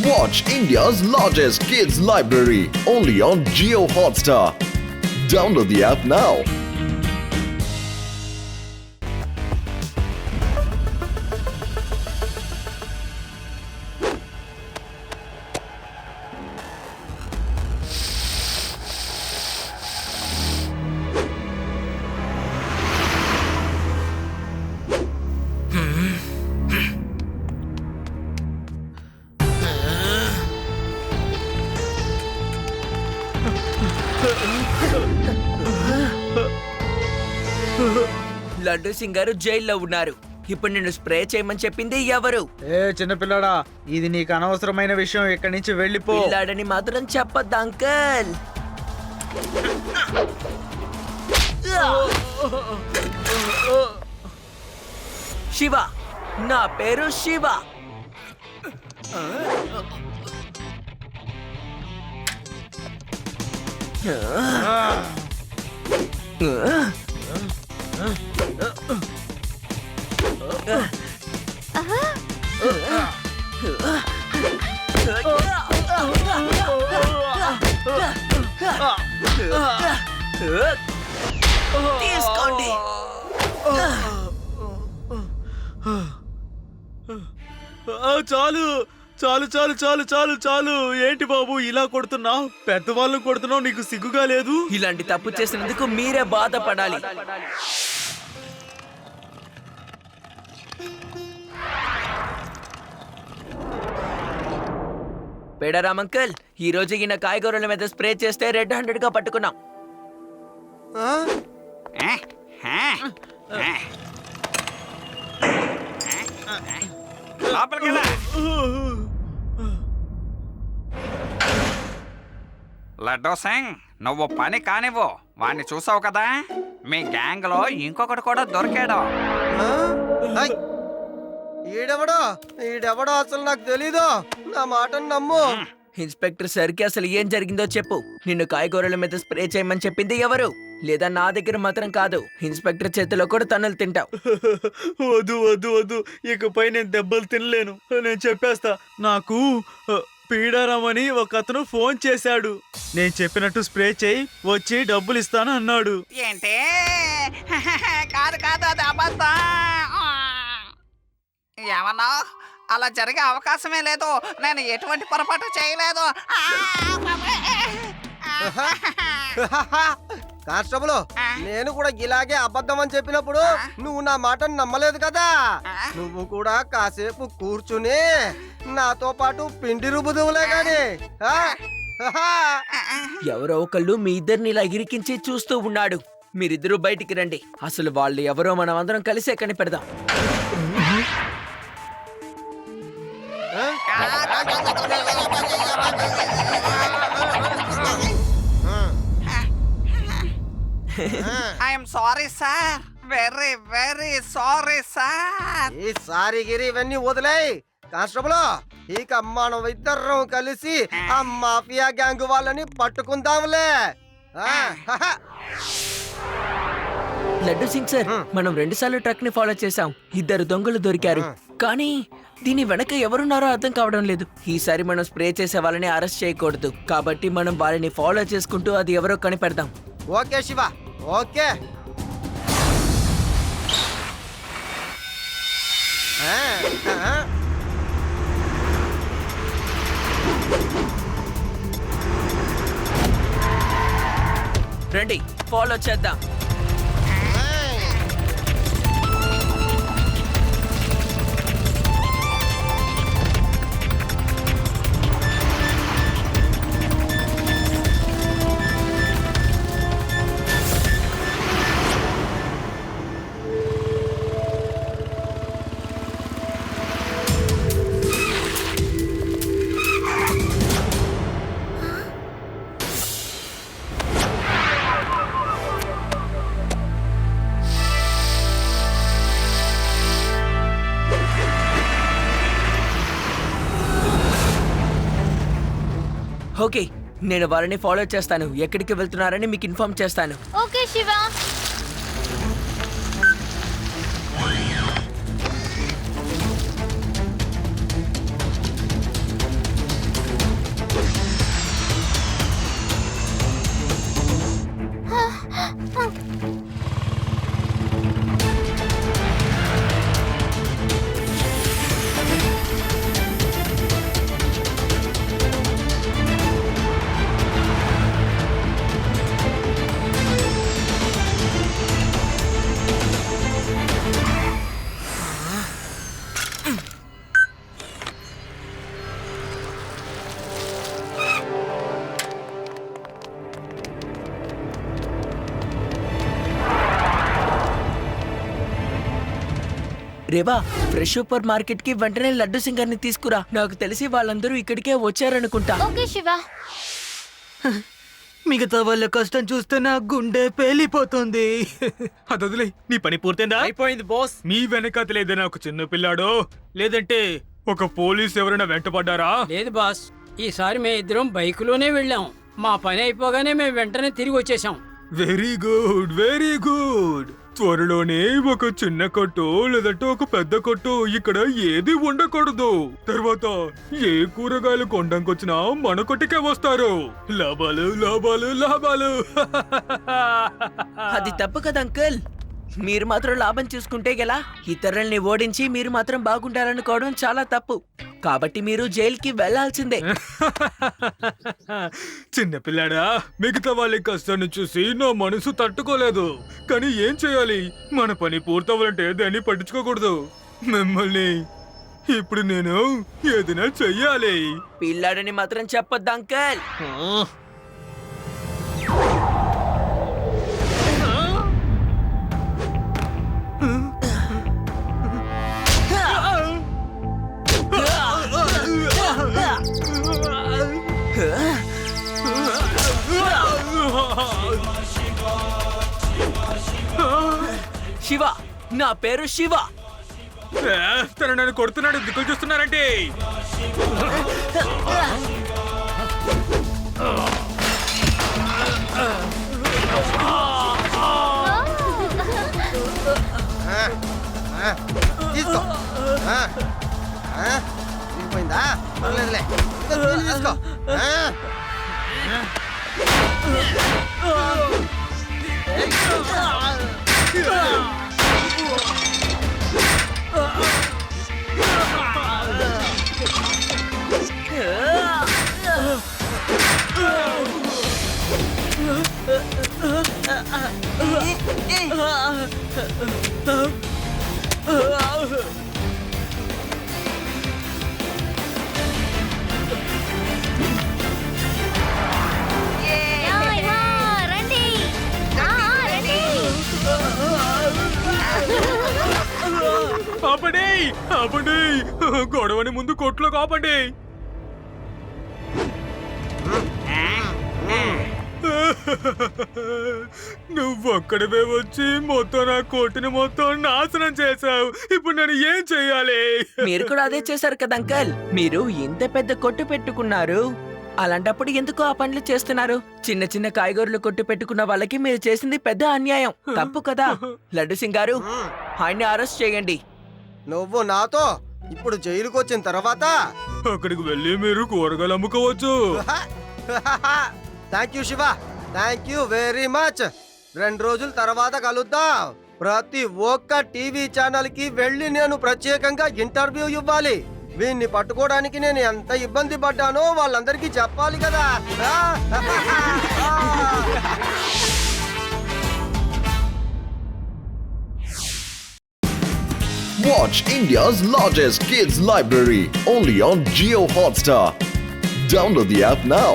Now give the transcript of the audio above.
Watch India's largest kids library only on Jio Hotstar. Download the app now. Laddu Singh గారు జైల్లో ఉన్నారు. ఇప్పుడు నిన్ను స్ప్రే చేయమని చెప్పింది ఎవరు? చిన్నపిల్లాడా, ఇది నీకు అనవసరమైన విషయం. ఇక్కడి నుంచి వెళ్ళిపో. పిల్లాడని మాత్రం చెప్పొద్దు అంకల్. శివ, నా పేరు శివ. తీసుకోండి. చాలు చాలు చాలు చాలు చాలు చాలు. ఏంటి బాబు ఇలా కొడుతున్నావు? పెద్దవాళ్ళు కొడుతున్నావు, నీకు సిగ్గుగా లేదు? ఇలాంటి తప్పు చేసినందుకు మీరే బాధపడాలి. పేడారామ్ అంకల్, ఈ రోజు ఈయన కాయగూరల మీద స్ప్రే చేస్తే రెడ్ 100 గా పట్టుకున్నాం. లడ్డూ సింగ్, నువ్వు పని కానివ్వు. వాణ్ణి చూసావు కదా, మీ గ్యాంగ్ లో ఇంకొకటి కూడా దొరికాడు. ఈడెవడో అసలు నాకు తెలీదు. నా మాటను నమ్ము. ఇన్స్పెక్టర్ సార్కి అసలు ఏం జరిగిందో చెప్పు. నిన్ను కాయగూరల మీద స్ప్రే చేయమని చెప్పింది ఎవరు? లేదా నా దగ్గర మాత్రం కాదు, ఇన్స్పెక్టర్ చేతిలో కూడా తన్నులు తింటావు. వద్దు వద్దు వద్దు, ఇకపై నేను దెబ్బలు తినలేను. నేను చెప్పేస్తా. నాకు పీడారామని ఒక అతను ఫోన్ చేశాడు. నేను చెప్పినట్టు స్ప్రే చేయి, వచ్చి డబ్బులు ఇస్తాను అన్నాడు. ఏంటి? కాదు కాదు, అది అబద్ధం. ఏమన్నా? అలా జరిగే అవకాశమే లేదు. నేను ఎటువంటి పొరపాటు చేయలేదు. కానిస్టేబుల్, నేను కూడా ఇలాగే అబద్ధం అని చెప్పినప్పుడు నువ్వు నా మాటను నమ్మలేదు కదా. నువ్వు కూడా కాసేపు కూర్చుని నాతో పాటు పిండి రుబ్బుదువులే గాని. ఎవరో ఒకళ్ళు మీ ఇద్దరిని ఇలా ఇరికించి చూస్తూ ఉన్నాడు. మీరిద్దరూ బయటికి రండి. అసలు వాళ్ళు ఎవరో మనం అందరం కలిసే కనిపెడదాం. I'm sorry sir, very very sorry sir. ఈ సారీ గిరి ఇవన్నీ వదిలేయ్. కానిస్టేబుల్, ఇక మనం ఇద్దరం కలిసి ఆ మాఫియా గ్యాంగ్ వాళ్ళని పట్టుకుందాంలే. లడ్డు సింగ్ సార్, మనం 2 సార్లు ట్రక్ ని ఫాలో చేశాం. 2 దొంగలు దొరికారు. కానీ దీని వెనక ఎవరున్నారో అర్థం కావడం లేదు. ఈసారి మనం స్ప్రే చేసే వాళ్ళని అరెస్ట్ చేయకూడదు. కాబట్టి మనం వాళ్ళని ఫాలో చేసుకుంటూ అది ఎవరో కనిపెడదాం. Okay Shiva, okay. రండి, ఫాలో చేద్దాం. ఓకే, నేను వారిని ఫాలో చేస్తాను. ఎక్కడికి వెళ్తున్నారని మీకు ఇన్ఫార్మ్ చేస్తాను. Okay Shiva. Reva fresh super market కి వెంటనే లడ్డు సింగ్ గారిని తీసుకురా. నాకు తెలిసి వాళ్ళందరూ ఇక్కడికే వచ్చారనుకుంటా. ఓకే శివ. మిగతా వాళ్ళ కష్టం చూస్తే నా గుండె పేలిపోతుంది. అది వదిలే, నీ పని పూర్తయిందా? అయిపోయింది బాస్. మీ వెనకాతల ఏదైనా ఒక చిన్న పిల్లాడో లేదంటే ఒక పోలీస్ ఎవరైనా వెంటపడ్డారా? లేదు బాస్, ఈసారి మేము ఇద్దరం బైకులోనే వెళ్ళాం. మా పని అయిపోగానే మేము వెంటనే తిరిగి వచ్చేసాం. Very good, very good. త్వరలోనే ఒక చిన్న కొట్టు లేదంటే ఒక పెద్ద కొట్టు ఇక్కడ ఏది ఉండకూడదు. తర్వాత ఏ కూరగాయలు కొనడానికొచ్చినా మన కొట్టుకే వస్తారు. లాభాలు లాభాలు లాభాలు. అది తప్పు కదా అంకుల్. మీరు మాత్రం లాభం చూసుకుంటే ఎలా? ఇతరుల్ని ఓడించి మీరు మాత్రం బాగుండాలనుకోవడం చాలా తప్పు. కాబట్టి మీరు జైలుకి వెళ్లాల్సిందే. చిన్నపిల్లాడా, మిగతా వాళ్ళ కష్టాన్ని చూసి నా మనసు తట్టుకోలేదు. కానీ ఏం చేయాలి? మన పని పూర్తవ్వాలంటే దాన్ని పట్టించుకోకూడదు. మిమ్మల్ని ఇప్పుడు నేను ఏదైనా చెయ్యాలి. పిల్లాడని మాత్రం చెప్పొద్దు అంకుల్. శివ, నా పేరు శివ. తను నన్ను కొడుతున్నాడు, దిక్కులు చూస్తున్నారంటే. తీసుకో. పోయిందా? పర్లేదులే, తీసుకో. రండి. ఆపండి, ఆపండి. గొడవని ముందు కొట్లో కాపండి. నువ్వొక్కడవే వచ్చి మొత్తం నా కోటిని మొత్తం నాశనం చేశావు. ఇప్పుడు నేను ఏం చెయ్యాలి? మీరు కూడా అదే చేశారు కదా అంకుల్. మీరు ఇంత పెద్ద కొట్టు పెట్టుకున్నారు, అలాంటప్పుడు ఎందుకు ఆ పనులు చేస్తున్నారు? చిన్న చిన్న కాయగూరలు కొట్టు పెట్టుకున్న వాళ్ళకి మీరు చేసింది పెద్ద అన్యాయం. తప్పు కదా. లడ్డు సింగ్ గారు, ఆయన్ని అరెస్ట్ చేయండి. నువ్వు నాతో ఇప్పుడు జైలుకి వచ్చిన తర్వాత అక్కడికి వెళ్ళి మీరు కూరగాయలు అమ్ముకోవచ్చు. Thank you Shiva, thank you very much. 2 రోజుల తర్వాత కలుద్దాం. ప్రతి ఒక్క టీవీ ఛానల్ కి వెళ్ళి నేను ప్రత్యేకంగా ఇంటర్వ్యూ ఇవ్వాలి. వీన్ని పట్టుకోవడానికి నేను ఎంత ఇబ్బంది పడ్డానో వాళ్ళందరికీ చెప్పాలి కదా. Watch India's largest kids library only on Jio Hotstar. Download the app now.